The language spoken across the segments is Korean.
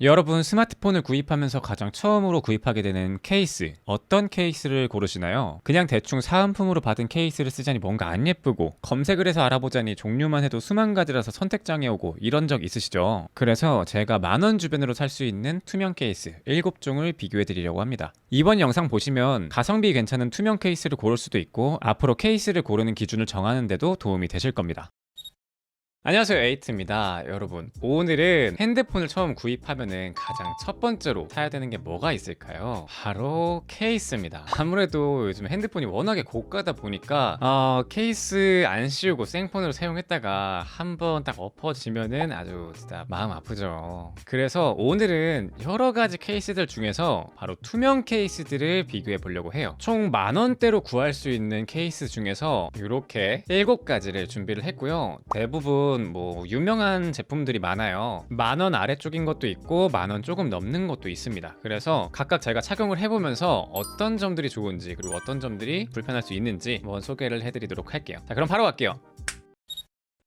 여러분 스마트폰을 구입하면서 가장 처음으로 구입하게 되는 케이스, 어떤 케이스를 고르시나요? 그냥 대충 사은품으로 받은 케이스를 쓰자니 뭔가 안 예쁘고, 검색을 해서 알아보자니 종류만 해도 수만 가지라서 선택장애 오고, 이런 적 있으시죠? 그래서 제가 10,000원 주변으로 살 수 있는 투명 케이스 7종을 비교해 드리려고 합니다. 이번 영상 보시면 가성비 괜찮은 투명 케이스를 고를 수도 있고, 앞으로 케이스를 고르는 기준을 정하는 데도 도움이 되실 겁니다. 안녕하세요, 에이트입니다. 여러분, 오늘은 핸드폰을 처음 구입하면은 가장 첫 번째로 사야 되는 게 뭐가 있을까요? 바로 케이스입니다. 아무래도 요즘 핸드폰이 워낙에 고가다 보니까 케이스 안 씌우고 생폰으로 사용했다가 한번 딱 엎어지면은 아주 진짜 마음 아프죠. 그래서 오늘은 여러 가지 케이스들 중에서 바로 투명 케이스들을 비교해 보려고 해요. 총 10,000원대로 구할 수 있는 케이스 중에서 이렇게 7가지를 준비를 했고요. 대부분 뭐 유명한 제품들이 많아요. 10,000원 아래쪽인 것도 있고 10,000원 조금 넘는 것도 있습니다. 그래서 각각 제가 착용을 해보면서 어떤 점들이 좋은지, 그리고 어떤 점들이 불편할 수 있는지 한번 소개를 해드리도록 할게요. 자, 그럼 바로 갈게요.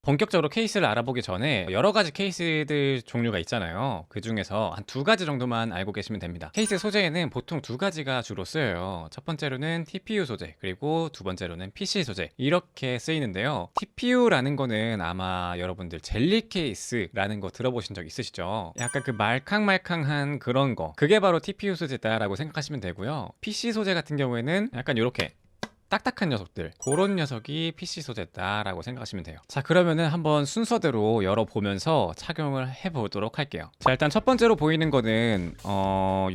본격적으로 케이스를 알아보기 전에 여러 가지 케이스들 종류가 있잖아요. 그 중에서 한 2가지 정도만 알고 계시면 됩니다. 케이스 소재에는 보통 2가지가 주로 쓰여요. 첫 번째로는 TPU 소재, 그리고 두 번째로는 PC 소재, 이렇게 쓰이는데요. TPU라는 거는 아마 여러분들 젤리 케이스라는 거 들어보신 적 있으시죠? 약간 그 말캉말캉한 그런 거, 그게 바로 TPU 소재다라고 생각하시면 되고요. PC 소재 같은 경우에는 약간 이렇게 딱딱한 녀석들, 그런 녀석이 PC 소재다라고 생각하시면 돼요. 자, 그러면은 한번 순서대로 열어보면서 착용을 해보도록 할게요. 자, 일단 첫 번째로 보이는 거는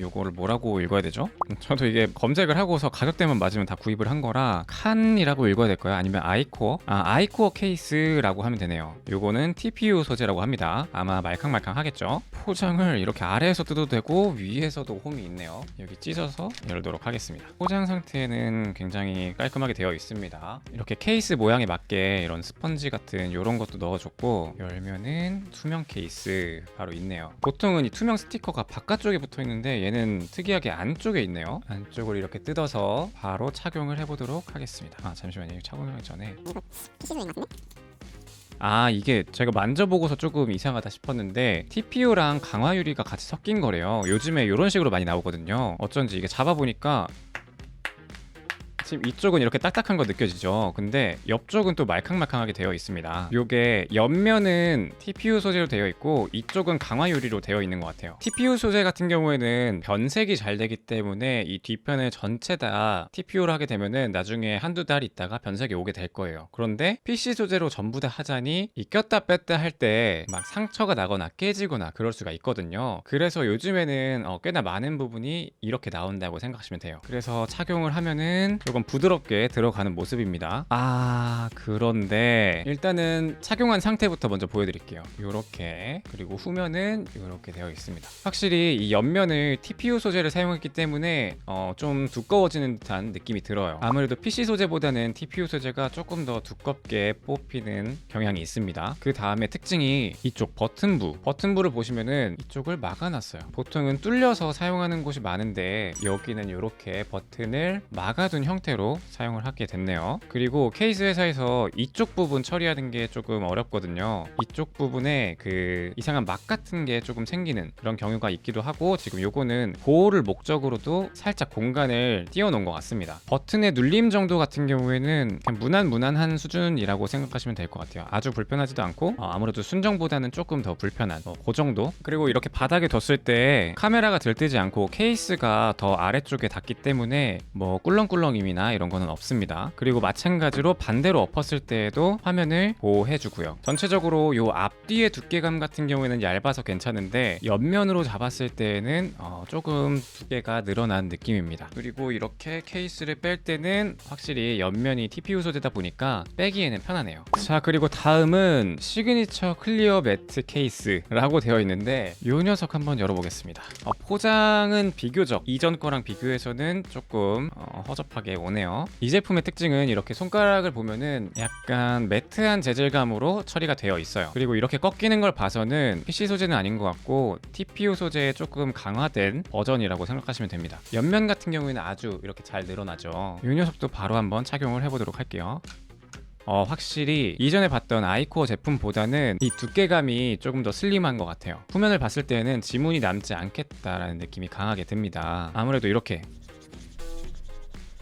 요거를 뭐라고 읽어야 되죠? 저도 이게 검색을 하고서 가격대만 맞으면 다 구입을 한 거라 칸이라고 읽어야 될까요? 아니면 아이코어? 아이코어 케이스라고 하면 되네요. 요거는 TPU 소재라고 합니다. 아마 말캉말캉 하겠죠? 포장을 이렇게 아래에서 뜯어도 되고 위에서도 홈이 있네요. 여기 찢어서 열도록 하겠습니다. 포장 상태는 굉장히 깔끔하게 되어 있습니다. 이렇게 케이스 모양에 맞게 이런 스펀지 같은 이런 것도 넣어줬고, 열면은 투명 케이스 바로 있네요. 보통은 이 투명 스티커가 바깥쪽에 붙어 있는데 얘는 특이하게 안쪽에 있네요. 안쪽을 이렇게 뜯어서 바로 착용을 해보도록 하겠습니다. 잠시만요. 착용하기 전에 이게 제가 만져보고서 조금 이상하다 싶었는데 TPU랑 강화 유리가 같이 섞인 거래요. 요즘에 이런 식으로 많이 나오거든요. 어쩐지 이게 잡아보니까 지금 이쪽은 이렇게 딱딱한 거 느껴지죠? 근데 옆쪽은 또 말캉말캉하게 되어 있습니다. 요게 옆면은 TPU 소재로 되어 있고 이쪽은 강화 유리로 되어 있는 것 같아요. TPU 소재 같은 경우에는 변색이 잘 되기 때문에 이 뒷편을 전체 다 TPU로 하게 되면은 나중에 한두 달 있다가 변색이 오게 될 거예요. 그런데 PC 소재로 전부 다 하자니 이 꼈다 뺐다 할 때 막 상처가 나거나 깨지거나 그럴 수가 있거든요. 그래서 요즘에는 꽤나 많은 부분이 이렇게 나온다고 생각하시면 돼요. 그래서 착용을 하면은 조금 부드럽게 들어가는 모습입니다. 그런데 일단은 착용한 상태부터 먼저 보여드릴게요. 요렇게, 그리고 후면은 이렇게 되어 있습니다. 확실히 이 옆면을 TPU 소재를 사용했기 때문에 좀 두꺼워지는 듯한 느낌이 들어요. 아무래도 PC 소재보다는 TPU 소재가 조금 더 두껍게 뽑히는 경향이 있습니다. 그 다음에 특징이 이쪽 버튼부를 보시면은 이쪽을 막아놨어요. 보통은 뚫려서 사용하는 곳이 많은데 여기는 이렇게 버튼을 막아둔 형태로 사용을 하게 됐네요. 그리고 케이스 회사에서 이쪽 부분 처리하는 게 조금 어렵거든요. 이쪽 부분에 그 이상한 막 같은 게 조금 생기는 그런 경우가 있기도 하고, 지금 요거는 보호를 목적으로도 살짝 공간을 띄워놓은 것 같습니다. 버튼의 눌림 정도 같은 경우에는 그냥 무난한 수준이라고 생각하시면 될 것 같아요. 아주 불편하지도 않고 아무래도 순정보다는 조금 더 불편한 그 정도. 그리고 이렇게 바닥에 뒀을 때 카메라가 들뜨지 않고 케이스가 더 아래쪽에 닿기 때문에 뭐 꿀렁꿀렁임이나 이런 거는 없습니다. 그리고 마찬가지로 반대로 엎었을 때에도 화면을 보호해주고요. 전체적으로 요 앞뒤의 두께감 같은 경우에는 얇아서 괜찮은데 옆면으로 잡았을 때는 조금 두께가 늘어난 느낌입니다. 그리고 이렇게 케이스를 뺄 때는 확실히 옆면이 TPU 소재다 보니까 빼기에는 편하네요. 자, 그리고 다음은 시그니처 클리어 매트 케이스라고 되어 있는데 요 녀석 한번 열어보겠습니다. 포장은 비교적 이전 거랑 비교해서는 조금 허접하게 오네요. 이 제품의 특징은 이렇게 손가락을 보면은 약간 매트한 재질감으로 처리가 되어 있어요. 그리고 이렇게 꺾이는 걸 봐서는 PC 소재는 아닌 것 같고 TPU 소재에 조금 강화된 버전이라고 생각하시면 됩니다. 옆면 같은 경우에는 아주 이렇게 잘 늘어나죠. 이 녀석도 바로 한번 착용을 해보도록 할게요. 확실히 이전에 봤던 아이코어 제품보다는 이 두께감이 조금 더 슬림한 것 같아요. 후면을 봤을 때는 지문이 남지 않겠다라는 느낌이 강하게 듭니다. 아무래도 이렇게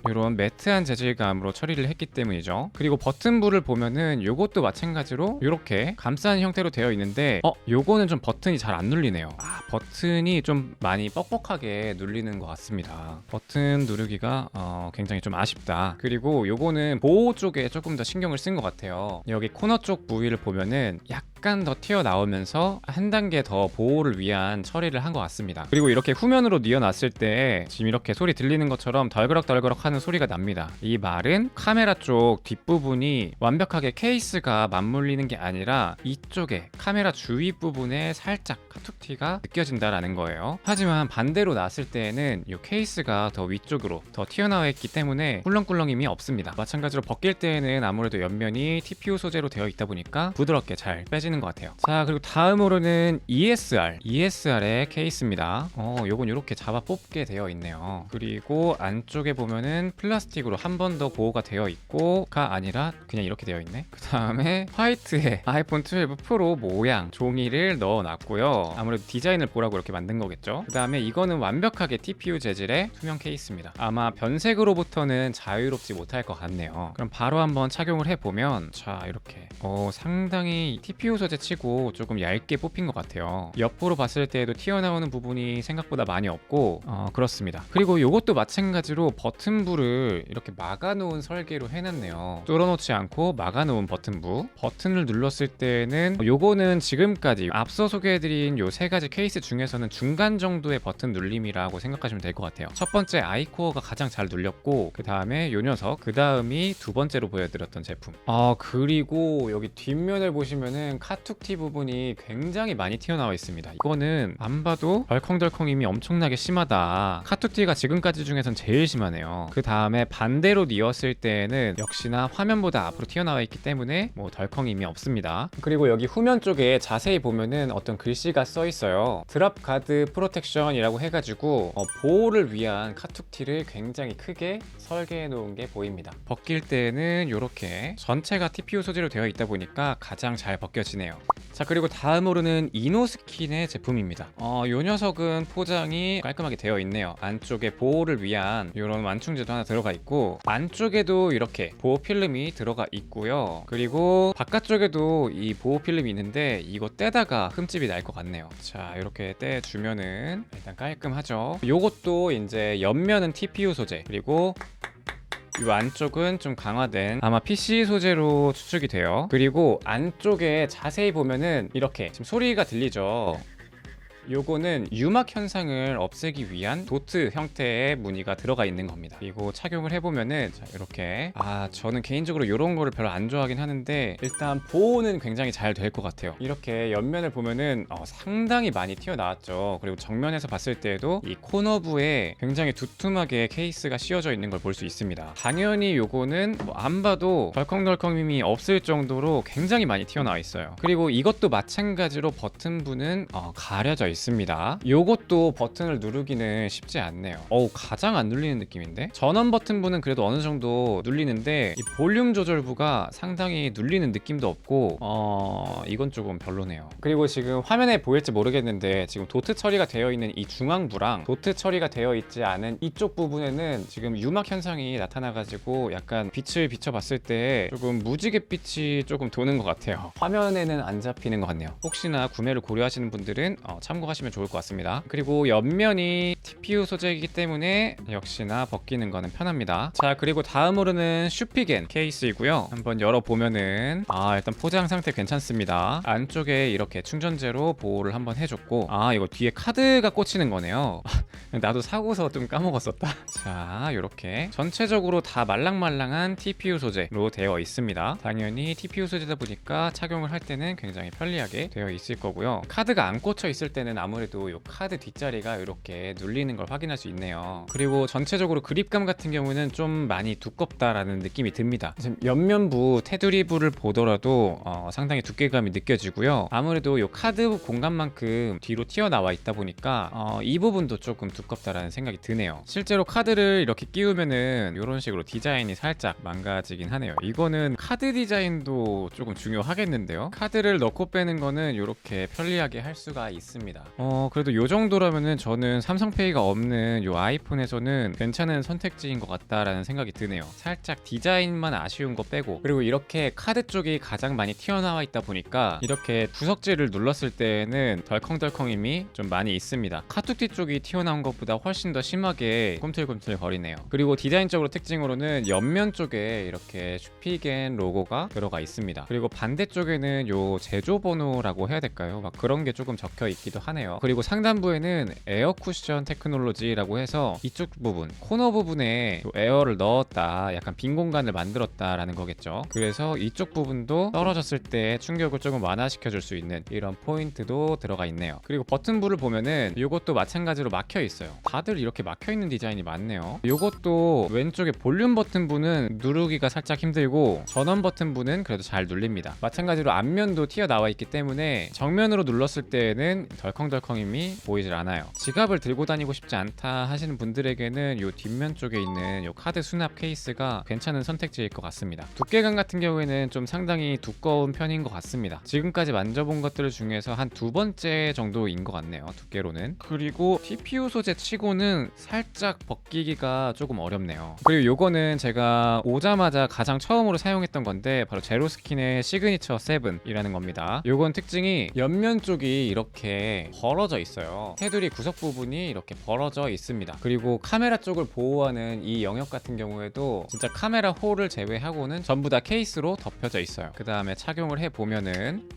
이런 매트한 재질감으로 처리를 했기 때문이죠. 그리고 버튼부를 보면은 요것도 마찬가지로 이렇게 감싸는 형태로 되어 있는데 요거는 좀 버튼이 잘 안 눌리네요. 버튼이 좀 많이 뻑뻑하게 눌리는 것 같습니다. 버튼 누르기가 굉장히 좀 아쉽다. 그리고 요거는 보호 쪽에 조금 더 신경을 쓴 것 같아요. 여기 코너 쪽 부위를 보면은 약간 더 튀어나오면서 한 단계 더 보호를 위한 처리를 한 것 같습니다. 그리고 이렇게 후면으로 뉘어놨을 때 지금 이렇게 소리 들리는 것처럼 덜그럭덜그럭 하는 소리가 납니다. 이 말은 카메라 쪽 뒷부분이 완벽하게 케이스가 맞물리는 게 아니라 이쪽에 카메라 주위 부분에 살짝 카툭튀가 느껴진다라는 거예요. 하지만 반대로 놨을 때에는 이 케이스가 더 위쪽으로 더 튀어나와 있기 때문에 꿀렁꿀렁임이 없습니다. 마찬가지로 벗길 때에는 아무래도 옆면이 TPU 소재로 되어 있다 보니까 부드럽게 잘 빼지는 것 같아요. 자, 그리고 다음으로는 ESR의 케이스입니다. 요건 이렇게 잡아 뽑게 되어 있네요. 그리고 안쪽에 보면은 플라스틱으로 한 번 더 보호가 되어 있고가 아니라 그냥 이렇게 되어 있네. 그 다음에 화이트에 아이폰 12 프로 모양 종이를 넣어놨고요. 아무래도 디자인을 보라고 이렇게 만든 거겠죠. 그 다음에 이거는 완벽하게 TPU 재질의 투명 케이스입니다. 아마 변색으로부터는 자유롭지 못할 것 같네요. 그럼 바로 한번 착용을 해보면, 자, 이렇게 상당히 TPU 소재 치고 조금 얇게 뽑힌 것 같아요. 옆으로 봤을 때에도 튀어나오는 부분이 생각보다 많이 없고 그렇습니다. 그리고 이것도 마찬가지로 버튼부를 이렇게 막아놓은 설계로 해놨네요. 뚫어놓지 않고 막아놓은 버튼부. 버튼을 눌렀을 때는 요거는 지금까지 앞서 소개해드린 요 세 가지 케이스 중에서는 중간 정도의 버튼 눌림이라고 생각하시면 될 것 같아요. 첫 번째 아이코어가 가장 잘 눌렸고, 그 다음에 요 녀석, 그 다음이 두 번째로 보여드렸던 제품. 그리고 여기 뒷면을 보시면은 카툭티 부분이 굉장히 많이 튀어나와 있습니다. 이거는 안 봐도 덜컹덜컹임이 엄청나게 심하다. 카툭티가 지금까지 중에선 제일 심하네요. 그 다음에 반대로 뉘었을 때는 역시나 화면보다 앞으로 튀어나와 있기 때문에 뭐 덜컹임이 없습니다. 그리고 여기 후면 쪽에 자세히 보면은 어떤 글씨가 써 있어요. 드랍 가드 프로텍션이라고 해가지고 보호를 위한 카툭티를 굉장히 크게 설계해 놓은 게 보입니다. 벗길 때는 이렇게 전체가 TPU 소재로 되어 있다 보니까 가장 잘 벗겨지네요. 자, 그리고 다음으로는 이노스킨의 제품입니다. 요 녀석은 포장이 깔끔하게 되어 있네요. 안쪽에 보호를 위한 이런 완충제도 하나 들어가 있고, 안쪽에도 이렇게 보호 필름이 들어가 있고요. 그리고 바깥쪽에도 이 보호 필름이 있는데 이거 떼다가 흠집이 날 것 같네요. 자, 이렇게 떼주면은 일단 깔끔하죠. 요것도 이제 옆면은 TPU 소재, 그리고 이 안쪽은 좀 강화된 아마 PC 소재로 추측이 돼요. 그리고 안쪽에 자세히 보면은 이렇게 지금 소리가 들리죠. 요거는 유막 현상을 없애기 위한 도트 형태의 무늬가 들어가 있는 겁니다. 그리고 착용을 해보면은 자, 이렇게 저는 개인적으로 이런 거를 별로 안 좋아하긴 하는데 일단 보호는 굉장히 잘 될 것 같아요. 이렇게 옆면을 보면은 상당히 많이 튀어나왔죠. 그리고 정면에서 봤을 때에도 이 코너부에 굉장히 두툼하게 케이스가 씌워져 있는 걸 볼 수 있습니다. 당연히 요거는 안 봐도 덜컹덜컹임이 없을 정도로 굉장히 많이 튀어나와 있어요. 그리고 이것도 마찬가지로 버튼부는 가려져 있습니다. 요것도 버튼을 누르기는 쉽지 않네요. 가장 안 눌리는 느낌인데? 전원 버튼부는 그래도 어느 정도 눌리는데 이 볼륨 조절부가 상당히 눌리는 느낌도 없고 이건 조금 별로네요. 그리고 지금 화면에 보일지 모르겠는데 지금 도트 처리가 되어 있는 이 중앙부랑 도트 처리가 되어 있지 않은 이쪽 부분에는 지금 유막 현상이 나타나가지고 약간 빛을 비춰봤을 때 조금 무지갯빛이 조금 도는 것 같아요. 화면에는 안 잡히는 것 같네요. 혹시나 구매를 고려하시는 분들은 참고하시면 좋을 것 같습니다. 그리고 옆면이 TPU 소재이기 때문에 역시나 벗기는 거는 편합니다. 자, 그리고 다음으로는 슈피겐 케이스이고요. 한번 열어보면은 일단 포장 상태 괜찮습니다. 안쪽에 이렇게 충전재로 보호를 한번 해줬고, 이거 뒤에 카드가 꽂히는 거네요. 나도 사고서 좀 까먹었었다. 자, 이렇게 전체적으로 다 말랑말랑한 TPU 소재로 되어 있습니다. 당연히 TPU 소재다 보니까 착용을 할 때는 굉장히 편리하게 되어 있을 거고요. 카드가 안 꽂혀 있을 때는 보면은 아무래도 요 카드 뒷자리가 이렇게 눌리는 걸 확인할 수 있네요. 그리고 전체적으로 그립감 같은 경우는 좀 많이 두껍다라는 느낌이 듭니다. 지금 옆면부 테두리부를 보더라도 상당히 두께감이 느껴지고요. 아무래도 요 카드 공간만큼 뒤로 튀어나와 있다 보니까 이 부분도 조금 두껍다라는 생각이 드네요. 실제로 카드를 이렇게 끼우면은 이런 식으로 디자인이 살짝 망가지긴 하네요. 이거는 카드 디자인도 조금 중요하겠는데요. 카드를 넣고 빼는 거는 이렇게 편리하게 할 수가 있습니다. 그래도 요 정도라면은 저는 삼성페이가 없는 요 아이폰에서는 괜찮은 선택지인 것 같다라는 생각이 드네요. 살짝 디자인만 아쉬운 거 빼고, 그리고 이렇게 카드 쪽이 가장 많이 튀어나와 있다 보니까 이렇게 구석지를 눌렀을 때는 덜컹덜컹임이 좀 많이 있습니다. 카툭 뒤쪽이 튀어나온 것보다 훨씬 더 심하게 꿈틀꿈틀 거리네요. 그리고 디자인적으로 특징으로는 옆면 쪽에 이렇게 슈피겐 로고가 들어가 있습니다. 그리고 반대쪽에는 요 제조번호라고 해야 될까요? 막 그런 게 조금 적혀 있기도 하네요. 그리고 상단부에는 에어 쿠션 테크놀로지라고 해서 이쪽 부분, 코너 부분에 에어를 넣었다, 약간 빈 공간을 만들었다라는 거겠죠. 그래서 이쪽 부분도 떨어졌을 때 충격을 조금 완화시켜 줄 수 있는 이런 포인트도 들어가 있네요. 그리고 버튼부를 보면은 이것도 마찬가지로 막혀 있어요. 다들 이렇게 막혀 있는 디자인이 많네요. 이것도 왼쪽에 볼륨 버튼부는 누르기가 살짝 힘들고 전원 버튼부는 그래도 잘 눌립니다. 마찬가지로 앞면도 튀어나와 있기 때문에 정면으로 눌렀을 때는 덜컹덜컹임이 보이질 않아요. 지갑을 들고 다니고 싶지 않다 하시는 분들에게는 이 뒷면 쪽에 있는 이 카드 수납 케이스가 괜찮은 선택지일 것 같습니다. 두께감 같은 경우에는 좀 상당히 두꺼운 편인 것 같습니다. 지금까지 만져본 것들 중에서 한 두 번째 정도인 것 같네요, 두께로는. 그리고 TPU 소재 치고는 살짝 벗기기가 조금 어렵네요. 그리고 요거는 제가 오자마자 가장 처음으로 사용했던 건데 바로 제로스킨의 시그니처 7이라는 겁니다. 요건 특징이 옆면 쪽이 이렇게 벌어져 있어요. 테두리 구석 부분이 이렇게 벌어져 있습니다. 그리고 카메라 쪽을 보호하는 이 영역 같은 경우에도 진짜 카메라 홀을 제외하고는 전부 다 케이스로 덮여져 있어요. 그 다음에 착용을 해보면은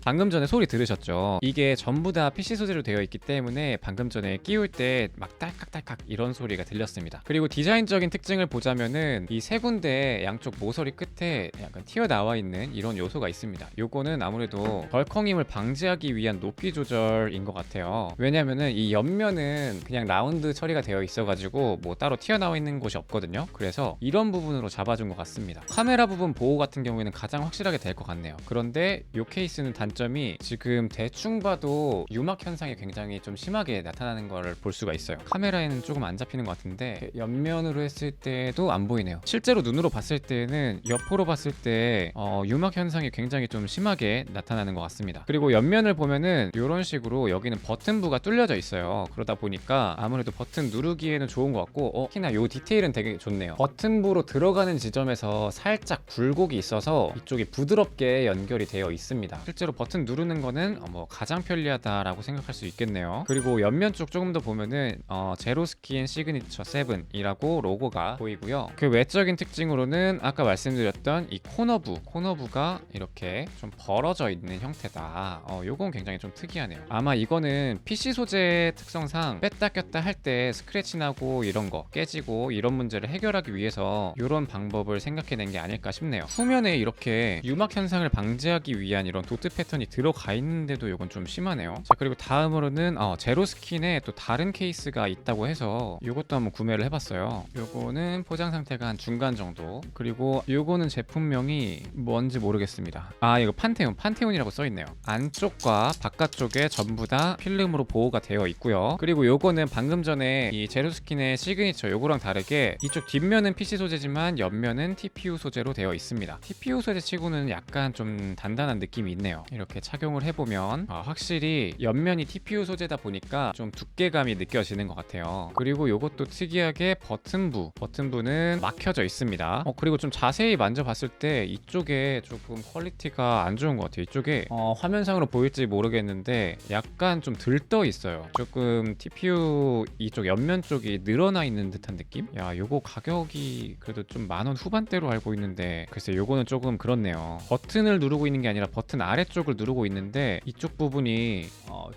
방금 전에 소리 들으셨죠? 이게 전부 다 PC 소재로 되어 있기 때문에 방금 전에 끼울 때 막 딸깍딸깍 이런 소리가 들렸습니다. 그리고 디자인적인 특징을 보자면은 이 세 군데 양쪽 모서리 끝에 약간 튀어나와 있는 이런 요소가 있습니다. 요거는 아무래도 덜컹임을 방지하기 위한 높이 조절인 것 같아요. 왜냐면은 이 옆면은 그냥 라운드 처리가 되어 있어가지고 뭐 따로 튀어나와 있는 곳이 없거든요. 그래서 이런 부분으로 잡아준 것 같습니다. 카메라 부분 보호 같은 경우에는 가장 확실하게 될 것 같네요. 그런데 이 케이스는 단점이 지금 대충 봐도 유막 현상이 굉장히 좀 심하게 나타나는 걸 볼 수가 있어요. 카메라에는 조금 안 잡히는 것 같은데 옆면으로 했을 때도 안 보이네요. 실제로 눈으로 봤을 때는 옆으로 봤을 때 유막 현상이 굉장히 좀 심하게 나타나는 것 같습니다. 그리고 옆면을 보면은 이런 식으로 여기는 버튼부가 뚫려져 있어요. 그러다 보니까 아무래도 버튼 누르기에는 좋은 것 같고 특히나 이 디테일은 되게 좋네요. 버튼부로 들어가는 지점에서 살짝 굴곡이 있어서 이쪽이 부드럽게 연결이 되어 있습니다. 실제로 버튼 누르는 거는 가장 편리하다라고 생각할 수 있겠네요. 그리고 옆면 쪽 조금 더 보면은 제로스킨 시그니처 7이라고 로고가 보이고요. 그 외적인 특징으로는 아까 말씀드렸던 이 코너부가 이렇게 좀 벌어져 있는 형태다. 요건 굉장히 좀 특이하네요. 아마 이거는 PC 소재 특성상 뺐다 꼈다 할 때 스크래치 나고 이런 거 깨지고 이런 문제를 해결하기 위해서 이런 방법을 생각해낸 게 아닐까 싶네요. 후면에 이렇게 유막 현상을 방지하기 위한 이런 도트 패턴이 들어가 있는데도 이건 좀 심하네요. 자, 그리고 다음으로는 제로스킨에 또 다른 케이스가 있다고 해서 이것도 한번 구매를 해봤어요. 요거는 포장 상태가 한 중간 정도. 그리고 요거는 제품명이 뭔지 모르겠습니다. 이거 판테온이라고 써있네요. 안쪽과 바깥쪽에 전부 다 필름으로 보호가 되어 있고요. 그리고 요거는 방금 전에 이 제로스킨의 시그니처 요거랑 다르게 이쪽 뒷면은 PC 소재지만 옆면은 TPU 소재로 되어 있습니다. TPU 소재 치고는 약간 좀 단단한 느낌이 있네요. 이렇게 착용을 해보면 확실히 옆면이 TPU 소재다 보니까 좀 두께감이 느껴지는 것 같아요. 그리고 이것도 특이하게 버튼부는 막혀져 있습니다. 그리고 좀 자세히 만져봤을 때 이쪽에 조금 퀄리티가 안 좋은 것 같아요. 이쪽에 화면상으로 보일지 모르겠는데 약간 좀 들떠 있어요. 조금 TPU 이쪽 옆면 쪽이 늘어나 있는 듯한 느낌? 요거 가격이 그래도 좀 10,000원 후반대로 알고 있는데 글쎄 요거는 조금 그렇네요. 버튼을 누르고 있는 게 아니라 버튼 아래쪽을 오른쪽을 누르고 있는데 이쪽 부분이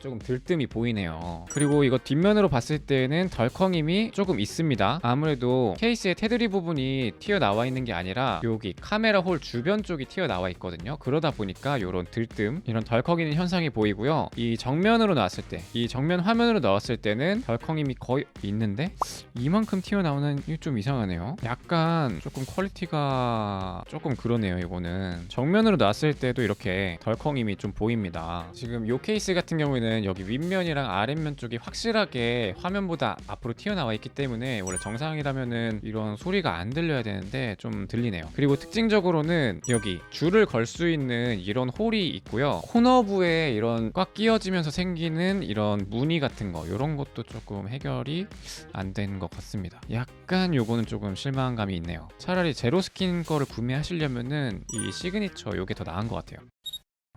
조금 들뜸이 보이네요. 그리고 이거 뒷면으로 봤을 때는 덜컹임이 조금 있습니다. 아무래도 케이스의 테두리 부분이 튀어나와 있는 게 아니라 여기 카메라 홀 주변 쪽이 튀어나와 있거든요. 그러다 보니까 이런 들뜸, 이런 덜컹이는 현상이 보이고요. 이 정면으로 나왔을 때, 이 정면 화면으로 나왔을 때는 덜컹임이 거의 있는데 이만큼 튀어나오는 게 좀 이상하네요. 약간 조금 퀄리티가 조금 그러네요. 이거는 정면으로 나왔을 때도 이렇게 덜컹임이 좀 보입니다. 지금 이 케이스 같은 경우에는 여기 윗면이랑 아랫면 쪽이 확실하게 화면보다 앞으로 튀어나와 있기 때문에 원래 정상이라면은 이런 소리가 안 들려야 되는데 좀 들리네요. 그리고 특징적으로는 여기 줄을 걸 수 있는 이런 홀이 있고요. 코너부에 이런 꽉 끼어지면서 생기는 이런 무늬 같은 거, 이런 것도 조금 해결이 안 된 것 같습니다. 약간 요거는 조금 실망한 감이 있네요. 차라리 제로스킨 거를 구매하시려면은 이 시그니처 요게 더 나은 것 같아요.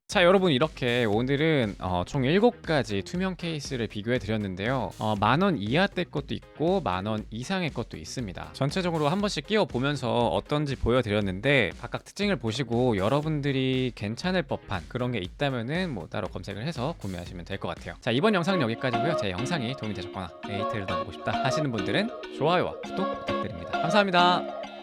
자, 여러분, 이렇게 오늘은 총 7가지 투명 케이스를 비교해 드렸는데요. 10,000원 이하대 것도 있고 10,000원 이상의 것도 있습니다. 전체적으로 한 번씩 끼워 보면서 어떤지 보여드렸는데 각각 특징을 보시고 여러분들이 괜찮을 법한 그런 게 있다면은 뭐 따로 검색을 해서 구매하시면 될 것 같아요. 자, 이번 영상은 여기까지고요. 제 영상이 도움이 되셨거나 에이테를 더 보고 싶다 하시는 분들은 좋아요와 구독 부탁드립니다. 감사합니다.